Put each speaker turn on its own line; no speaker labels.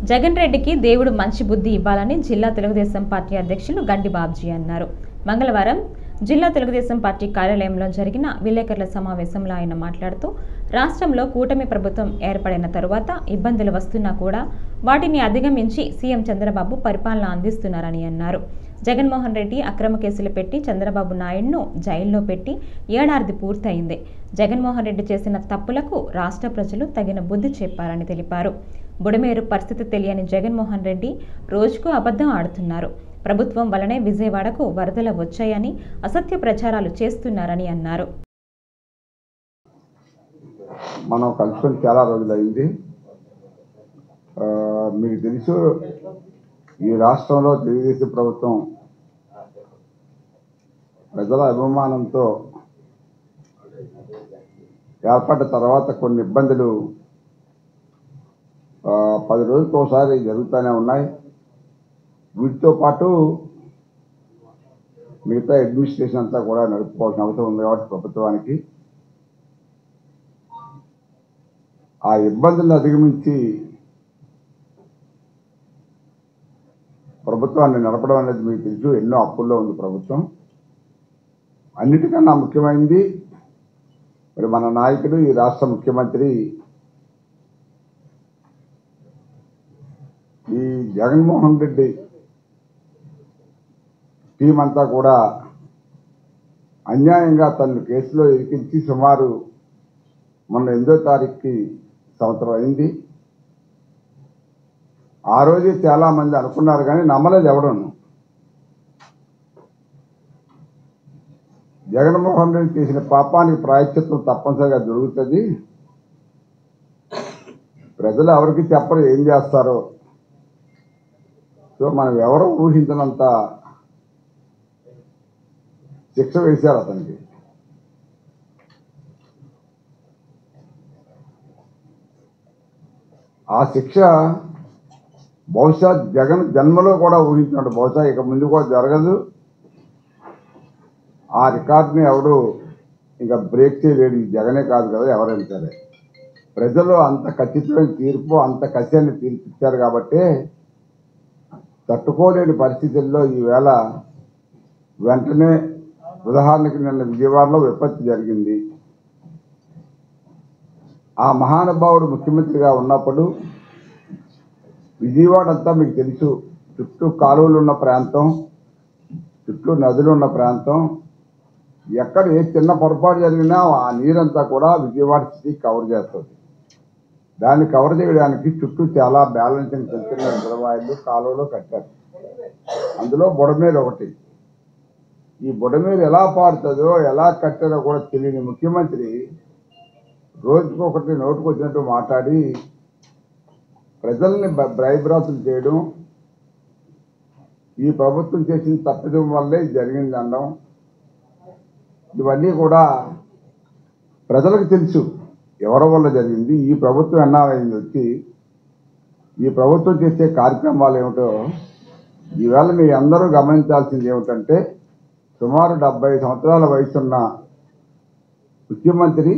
జగన్ రెడ్డికి దేవుడు మంచి బుద్ధి ఇవ్వాలని జిల్లా తెలుగుదేశం పార్టీ అధ్యక్షులు గండి బాబ్జీ అన్నారు. మంగళవారం జిల్లా తెలుగుదేశం పార్టీ కార్యాలయంలో జరిగిన విలేకరుల సమావేశంలో ఆయన మాట్లాడుతూ, రాష్ట్రంలో కూటమి ప్రభుత్వం ఏర్పడిన తరువాత ఇబ్బందులు వస్తున్నా కూడా వాటిని అధిగమించి సీఎం చంద్రబాబు పరిపాలన అందిస్తున్నారని అన్నారు. జగన్మోహన్ రెడ్డి అక్రమ కేసులు పెట్టి చంద్రబాబు నాయుడును జైల్లో పెట్టి ఏడాది పూర్తయింది. జగన్మోహన్ రెడ్డి చేసిన తప్పులకు రాష్ట్ర ప్రజలు తగిన బుద్ధి చెప్పారని తెలిపారు. బుడమేరు పరిస్థితి తెలియని జగన్మోహన్ రెడ్డి రోజుకు అబద్ధం ఆడుతున్నారు. ప్రభుత్వం వలనే విజయవాడకు వరదలు వచ్చాయని అసత్య ప్రచారాలు చేస్తున్నారని అన్నారు.
మనం కలుసుకొని చాలా రోజులైంది. మీకు తెలుసు, ఈ రాష్ట్రంలో తెలుగుదేశం ప్రభుత్వం ప్రజల అభిమానంతో ఏర్పడ్డ తర్వాత కొన్ని ఇబ్బందులు 10 రోజులకు ఒకసారి జరుగుతూనే ఉన్నాయి. వీటితో పాటు మిగతా అడ్మినిస్ట్రేషన్ అంతా కూడా నడుపుకోవాల్సిన అవసరం ఉంది కాబట్టి ప్రభుత్వానికి ఆ ఇబ్బందులను అధిగమించి ప్రభుత్వాన్ని నడపడం అనేది మీకు తెలుసు. ఎన్నో అప్పుల్లో ఉంది ప్రభుత్వం. అన్నిటికన్నా ముఖ్యమైనది మరి మన నాయకుడు, ఈ రాష్ట్ర ముఖ్యమంత్రి ఈ జగన్మోహన్ రెడ్డి టీం అంతా కూడా అన్యాయంగా తనను కేసులో ఇరికించి సుమారు మొన్న 8వ తారీఖుకి సంవత్సరం అయింది. ఆ రోజే చాలామంది అనుకున్నారు కానీ నమ్మలేదు ఎవడను. జగన్మోహన్ రెడ్డి చేసిన పాపానికి ప్రాయశ్చిత్తం తప్పనిసరిగా జరుగుతుంది. ప్రజలు ఎవరికి చెప్పరు ఏం చేస్తారో. సో మనం ఎవరో ఊహించినంత శిక్ష వేశారు అతనికి. ఆ శిక్ష బహుశా జగన్ జన్మలో కూడా ఊహించినట్టు, బహుశా ఇక ముందు కూడా జరగదు. ఆ రికార్డుని ఎవడు ఇంకా బ్రేక్ చేయలేడు. ఈ జగనే కాదు కదా, ఎవరైనా సరే. ప్రజలు అంత ఖచ్చితమైన తీర్పు, అంత కసిని తీర్పిచ్చారు కాబట్టి తట్టుకోలేని పరిస్థితుల్లో ఈవేళ వెంటనే, ఉదాహరణకి నిన్న విజయవాడలో విపత్తు జరిగింది. ఆ మహానుభావుడు ముఖ్యమంత్రిగా ఉన్నప్పుడు విజయవాడ అంతా మీకు తెలుసు, చుట్టూ కాలువలు ఉన్న ప్రాంతం, చుట్టూ నదులు ఉన్న ప్రాంతం. ఎక్కడ ఏ చిన్న పొరపాటు జరిగినా ఆ నీరంతా కూడా విజయవాడ సిటీ కవర్ చేస్తుంది. దాన్ని కవర్ చేయడానికి చుట్టూ చాలా బ్యాలెన్సింగ్ చిన్న రిజర్వాయర్లు కాలువలో కట్టారు. అందులో బుడమేరు ఒకటి. ఈ బుడమేరు ఎలా పారుతుందో, ఎలా కట్టారో కూడా తెలియని ముఖ్యమంత్రి రోజుకొకటి నోటుకు వచ్చినట్టు మాట్లాడి ప్రజల్ని భయభ్రాంతులు చేయడం, ఈ ప్రభుత్వం చేసిన తప్పిదం వల్లే జరిగింది అనడం, ఇవన్నీ కూడా ప్రజలకు తెలుసు ఎవరి వల్ల జరిగింది. ఈ ప్రభుత్వం ఎన్నాళ్ళైంది వచ్చి, ఈ ప్రభుత్వం చేసే కార్యక్రమాలు ఏమిటో ఈవేళ మీ అందరూ గమనించాల్సింది ఏమిటంటే, సుమారు 70 సంవత్సరాల వయసున్న ముఖ్యమంత్రి